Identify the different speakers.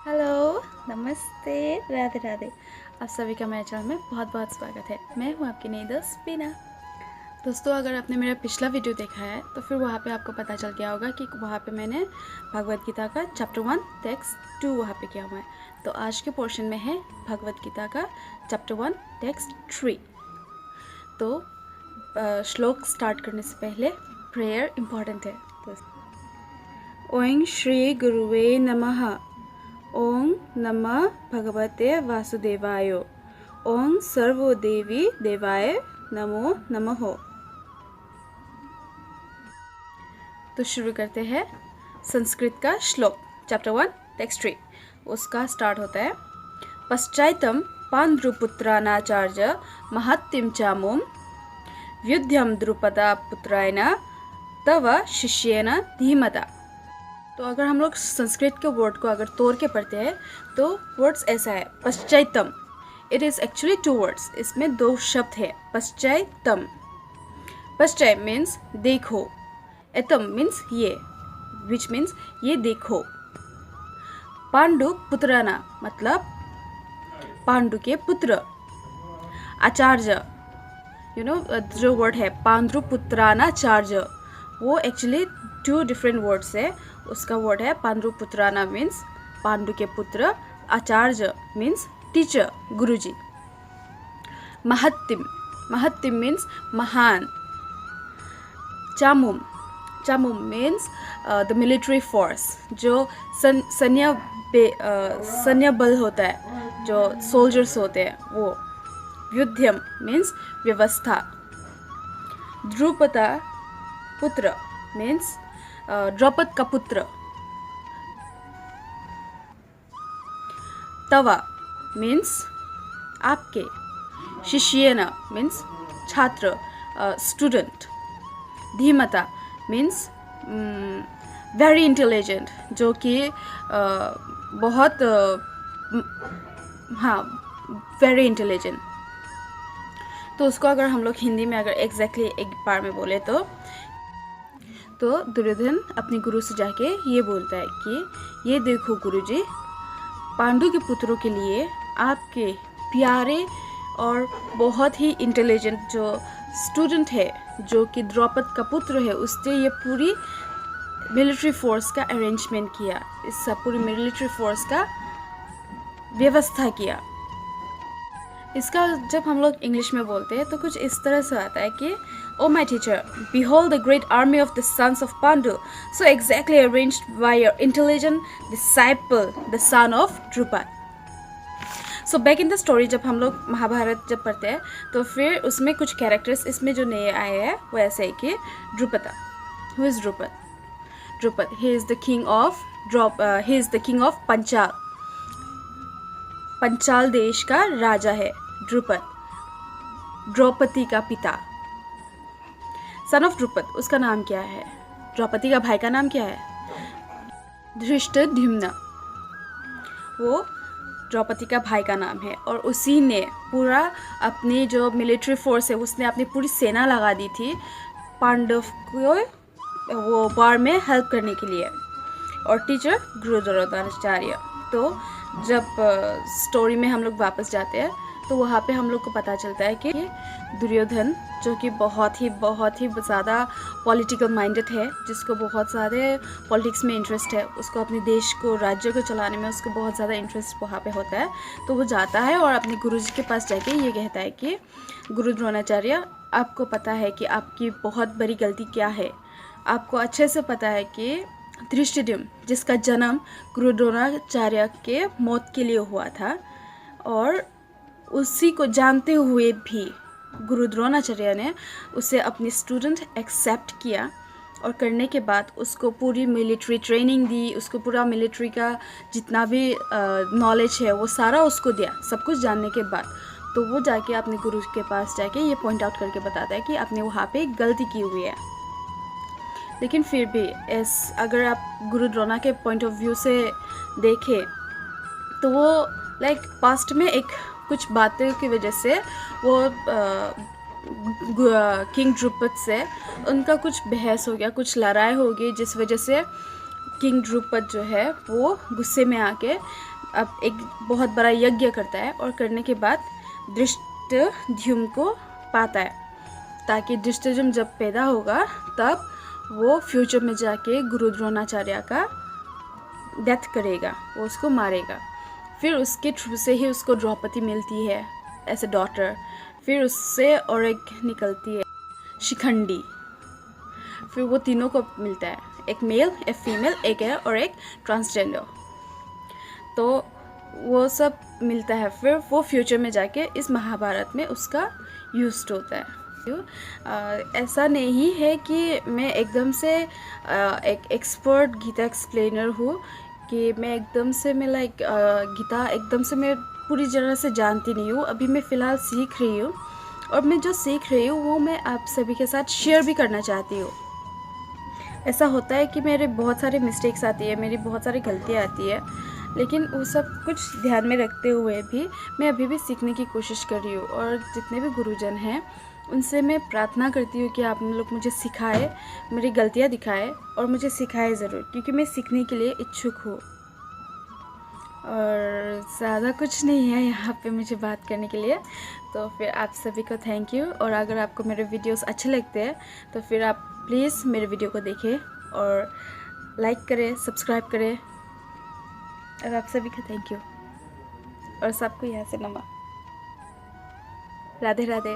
Speaker 1: Hello, नमस्ते, राधे राधे। आप सभी का मेरे चैनल में बहुत बहुत स्वागत है। मैं हूँ आपकी नई दोस्त बीना। दोस्तों, अगर आपने मेरा पिछला वीडियो देखा है तो फिर वहाँ पे आपको पता चल गया होगा कि वहाँ पे मैंने भगवद गीता का चैप्टर 1 टेक्स्ट 2 वहाँ पे किया हुआ है। तो आज के पोर्शन में है भगवद गीता का चैप्टर 1 टेक्स्ट 3। तो श्लोक स्टार्ट करने से पहले प्रेयर इम्पॉर्टेंट है। ओम श्री गुरुवे नमः। ओम नमः भगवते वासुदेवाय। ओम सर्वदेवी देवाय नमो नमः। तो शुरू करते हैं संस्कृत का श्लोक चैप्टर 1 टेक्स्ट 3। उसका स्टार्ट होता है पश्चातम पांड्रुपुत्रानाचार्य महत्तिम चामुम व्युध्यम द्रुपदा पुत्रायण तव शिष्येन धीमता। तो अगर हम लोग संस्कृत के वर्ड को अगर तोड़ के पढ़ते हैं तो वर्ड्स ऐसा है पश्चातम। It is actually 2 words. इसमें 2 शब्द है पश्चातम। पश्चात मीन्स देखो, एतम मीन्स ये, विच मीन्स ये देखो। पांडु पुत्राना मतलब पांडु के पुत्र। आचार्य जो वर्ड है पांडु पुत्रानाचार्य, वो एक्चुअली 2 डिफरेंट वर्ड्स है। उसका वर्ड है पांडु पुत्राना मीन्स पांडु के पुत्र, आचार्य मीन्स टीचर, गुरुजी। महत्तिम, महत्तिम मीन्स महान। चामुम, चामुम मीन्स द मिलिट्री फोर्स, जो सैन्य बल होता है, जो सोल्जर्स होते हैं वो। युद्धम मीन्स व्यवस्था। द्रुपदा पुत्र मीन्स द्रौपद का पुत्र। तवा मीन्स आपके। शिष्येन मीन्स छात्र, स्टूडेंट। धीमता मीन्स वेरी इंटेलिजेंट, जो कि बहुत वेरी इंटेलिजेंट। तो उसको अगर हम लोग हिंदी में अगर एग्जैक्टली एक बार में बोले तो दुर्योधन अपने गुरु से जाके ये बोलता है कि ये देखो गुरुजी, पांडु के पुत्रों के लिए आपके प्यारे और बहुत ही इंटेलिजेंट जो स्टूडेंट है, जो कि द्रौपद का पुत्र है, उसने ये पूरी मिलिट्री फोर्स का अरेंजमेंट किया, इस पूरी मिलिट्री फोर्स का व्यवस्था किया। इसका जब हम लोग इंग्लिश में बोलते हैं तो कुछ इस तरह से आता है कि oh my teacher, behold the great army of the sons of Pandu, so exactly arranged by your intelligent disciple, the son of Drupad. So back in the story, जब हम लोग महाभारत जब पढ़ते हैं तो फिर उसमें कुछ कैरेक्टर्स इसमें जो नए आए हैं वो ऐसे है कि Drupad. Who is Drupad? Drupad, he is the king of Panchal. Panchal देश का राजा है द्रुपद, द्रौपदी का पिता। सन ऑफ द्रुपद, उसका नाम क्या है? द्रौपदी का भाई का नाम क्या है? धृष्टद्युम्न, वो द्रौपदी का भाई का नाम है। और उसी ने पूरा अपनी जो मिलिट्री फोर्स है उसने अपनी पूरी सेना लगा दी थी पांडव को वो वार में हेल्प करने के लिए। और टीचर गुरु द्रोणाचार्य। तो जब स्टोरी में हम लोग वापस जाते हैं तो वहाँ पे हम लोग को पता चलता है कि दुर्योधन, जो कि बहुत ही ज़्यादा पॉलिटिकल माइंडेड है, जिसको बहुत सारे पॉलिटिक्स में इंटरेस्ट है, उसको अपने देश को, राज्य को चलाने में उसको बहुत ज़्यादा इंटरेस्ट वहाँ पे होता है। तो वो जाता है और अपने गुरुजी के पास जाके ये कहता है कि गुरु द्रोणाचार्य, आपको पता है कि आपकी बहुत बड़ी गलती क्या है। आपको अच्छे से पता है कि धृष्टद्युम्न, जिसका जन्म गुरु द्रोणाचार्य के मौत के लिए हुआ था, और उसी को जानते हुए भी गुरु द्रोणाचार्य ने उसे अपनी स्टूडेंट एक्सेप्ट किया और करने के बाद उसको पूरी मिलिट्री ट्रेनिंग दी, उसको पूरा मिलिट्री का जितना भी नॉलेज है वो सारा उसको दिया। सब कुछ जानने के बाद तो वो जाके अपने गुरु के पास जाके ये पॉइंट आउट करके बताता है कि आपने वहाँ पे गलती की हुई है। लेकिन फिर भी अगर आप गुरु द्रोणा के पॉइंट ऑफ व्यू से देखें तो वो पास्ट में एक कुछ बातों की वजह से वो किंग द्रुपद से उनका कुछ बहस हो गया, कुछ लड़ाई हो गई, जिस वजह से किंग द्रुपद जो है वो गुस्से में आके अब एक बहुत बड़ा यज्ञ करता है और करने के बाद धृष्टद्युम्न को पाता है, ताकि धृष्टद्युम्न जब पैदा होगा तब वो फ्यूचर में जाके गुरु द्रोणाचार्य का डेथ करेगा, वो उसको मारेगा। फिर उसके थ्रू से ही उसको द्रौपदी मिलती है एज ए डॉटर। फिर उससे और एक निकलती है शिखंडी। फिर वो तीनों को मिलता है, एक मेल, एक फीमेल, एक है और एक ट्रांसजेंडर। तो वो सब मिलता है। फिर वो फ्यूचर में जाके इस महाभारत में उसका यूज होता है। ऐसा नहीं है कि मैं एकदम से एक एक्सपर्ट गीता एक्सप्लेनर हूँ, कि मैं एकदम से मैं गीता एकदम से मैं पूरी तरह से जानती नहीं हूँ। अभी मैं फ़िलहाल सीख रही हूँ, और मैं जो सीख रही हूँ वो मैं आप सभी के साथ शेयर भी करना चाहती हूँ। ऐसा होता है कि मेरे बहुत सारे मिस्टेक्स आती है, मेरी बहुत सारी गलतियाँ आती है, लेकिन वो सब कुछ ध्यान में रखते हुए भी मैं अभी भी सीखने की कोशिश कर रही हूँ। और जितने भी गुरुजन हैं उनसे मैं प्रार्थना करती हूँ कि आप लोग मुझे सिखाए, मेरी गलतियाँ दिखाए और मुझे सिखाए ज़रूर, क्योंकि मैं सीखने के लिए इच्छुक हूँ। और ज़्यादा कुछ नहीं है यहाँ पे मुझे बात करने के लिए। तो फिर आप सभी को थैंक यू। और अगर आपको मेरे वीडियोस अच्छे लगते हैं तो फिर आप प्लीज़ मेरे वीडियो को देखें और लाइक करें, सब्सक्राइब करें। और आप सभी को थैंक यू और सबको यहाँ से नमः। राधे राधे।